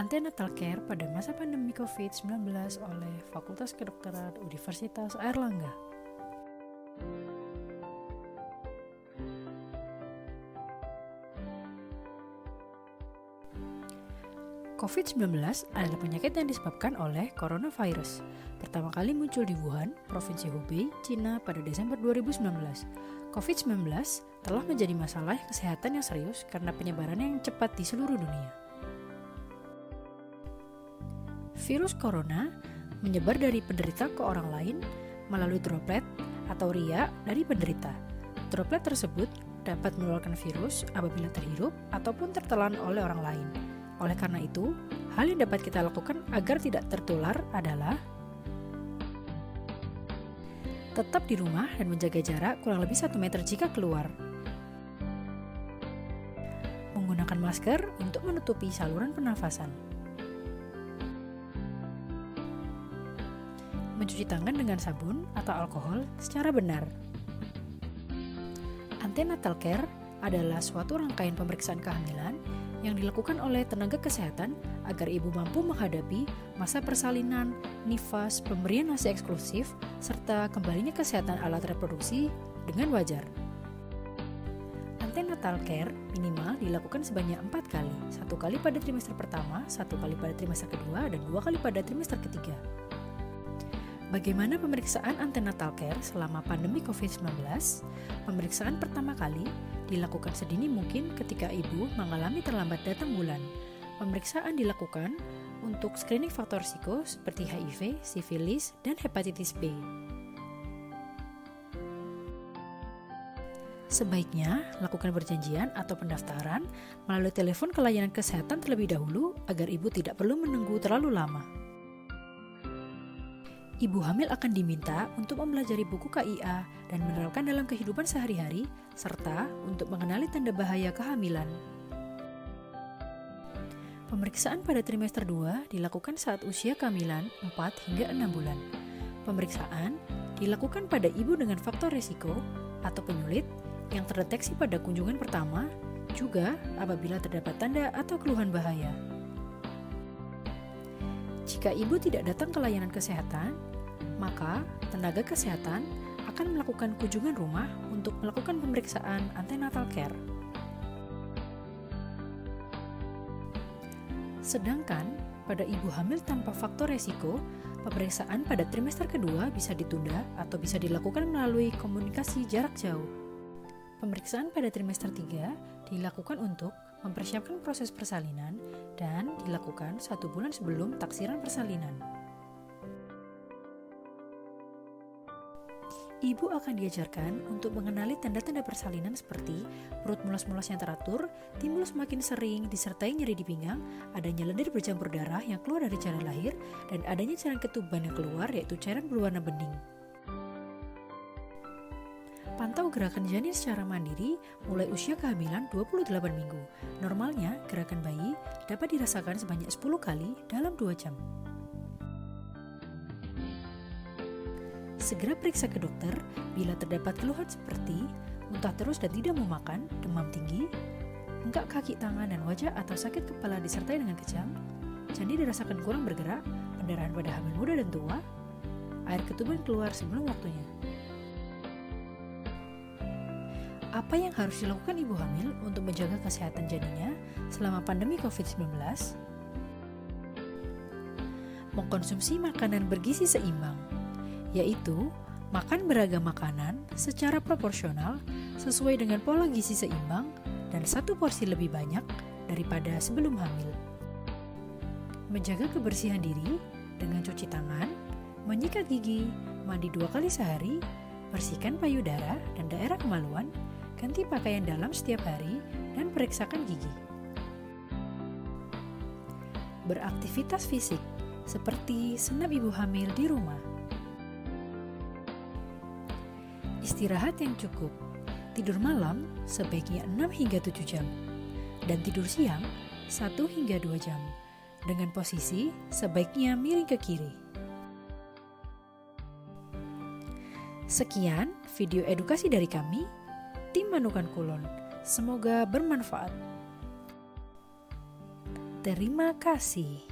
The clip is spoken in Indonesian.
Antenatal Care pada masa pandemi COVID-19 oleh Fakultas Kedokteran Universitas Airlangga. COVID-19 adalah penyakit yang disebabkan oleh coronavirus. Pertama kali muncul di Wuhan, Provinsi Hubei, Cina pada Desember 2019. COVID-19 telah menjadi masalah kesehatan yang serius karena penyebarannya yang cepat di seluruh dunia. Virus corona menyebar dari penderita ke orang lain melalui droplet atau ria dari penderita. Droplet tersebut dapat menularkan virus apabila terhirup ataupun tertelan oleh orang lain. Oleh karena itu, hal yang dapat kita lakukan agar tidak tertular adalah tetap di rumah dan menjaga jarak kurang lebih 1 meter jika keluar. Menggunakan masker untuk menutupi saluran pernafasan. Mencuci tangan dengan sabun atau alkohol secara benar. Antenatal care adalah suatu rangkaian pemeriksaan kehamilan yang dilakukan oleh tenaga kesehatan agar ibu mampu menghadapi masa persalinan, nifas, pemberian ASI eksklusif, serta kembalinya kesehatan alat reproduksi dengan wajar. Antenatal care minimal dilakukan sebanyak 4 kali, 1 kali pada trimester pertama, 1 kali pada trimester kedua, dan 2 kali pada trimester ketiga. Bagaimana pemeriksaan antenatal care selama pandemi COVID-19? Pemeriksaan pertama kali dilakukan sedini mungkin ketika ibu mengalami terlambat datang bulan. Pemeriksaan dilakukan untuk screening faktor risiko seperti HIV, sifilis, dan hepatitis B. Sebaiknya lakukan perjanjian atau pendaftaran melalui telepon ke layanan kesehatan terlebih dahulu agar ibu tidak perlu menunggu terlalu lama. Ibu hamil akan diminta untuk mempelajari buku KIA dan menerapkan dalam kehidupan sehari-hari, serta untuk mengenali tanda bahaya kehamilan. Pemeriksaan pada trimester 2 dilakukan saat usia kehamilan 4 hingga 6 bulan. Pemeriksaan dilakukan pada ibu dengan faktor risiko atau penyulit yang terdeteksi pada kunjungan pertama, juga apabila terdapat tanda atau keluhan bahaya. Jika ibu tidak datang ke layanan kesehatan, maka tenaga kesehatan akan melakukan kunjungan rumah untuk melakukan pemeriksaan antenatal care. Sedangkan pada ibu hamil tanpa faktor resiko, pemeriksaan pada trimester kedua bisa ditunda atau bisa dilakukan melalui komunikasi jarak jauh. Pemeriksaan pada trimester 3 dilakukan untuk mempersiapkan proses persalinan dan dilakukan 1 bulan sebelum taksiran persalinan. Ibu akan diajarkan untuk mengenali tanda-tanda persalinan seperti perut mulas-mulas yang teratur, timbul semakin sering, disertai nyeri di pinggang, adanya lendir bercampur darah yang keluar dari jalan lahir, dan adanya cairan ketuban yang keluar yaitu cairan berwarna bening. Pantau gerakan janin secara mandiri mulai usia kehamilan 28 minggu. Normalnya, gerakan bayi dapat dirasakan sebanyak 10 kali dalam 2 jam. Segera periksa ke dokter bila terdapat keluhan seperti muntah terus dan tidak mau makan, demam tinggi, bengkak kaki, tangan, dan wajah atau sakit kepala disertai dengan kejang, janin dirasakan kurang bergerak, pendarahan pada hamil muda dan tua, air ketuban keluar sebelum waktunya. Apa yang harus dilakukan ibu hamil untuk menjaga kesehatan janinnya selama pandemi COVID-19? Mengkonsumsi makanan bergizi seimbang, yaitu makan beragam makanan secara proporsional sesuai dengan pola gizi seimbang dan 1 porsi lebih banyak daripada sebelum hamil. Menjaga kebersihan diri dengan cuci tangan, menyikat gigi, mandi 2 kali sehari, bersihkan payudara dan daerah kemaluan, ganti pakaian dalam setiap hari, dan periksakan gigi. Beraktivitas fisik seperti senam ibu hamil di rumah. Istirahat yang cukup. Tidur malam sebaiknya 6 hingga 7 jam. Dan tidur siang 1 hingga 2 jam. Dengan posisi sebaiknya miring ke kiri. Sekian video edukasi dari kami, tim Manukan Kulon. Semoga bermanfaat. Terima kasih.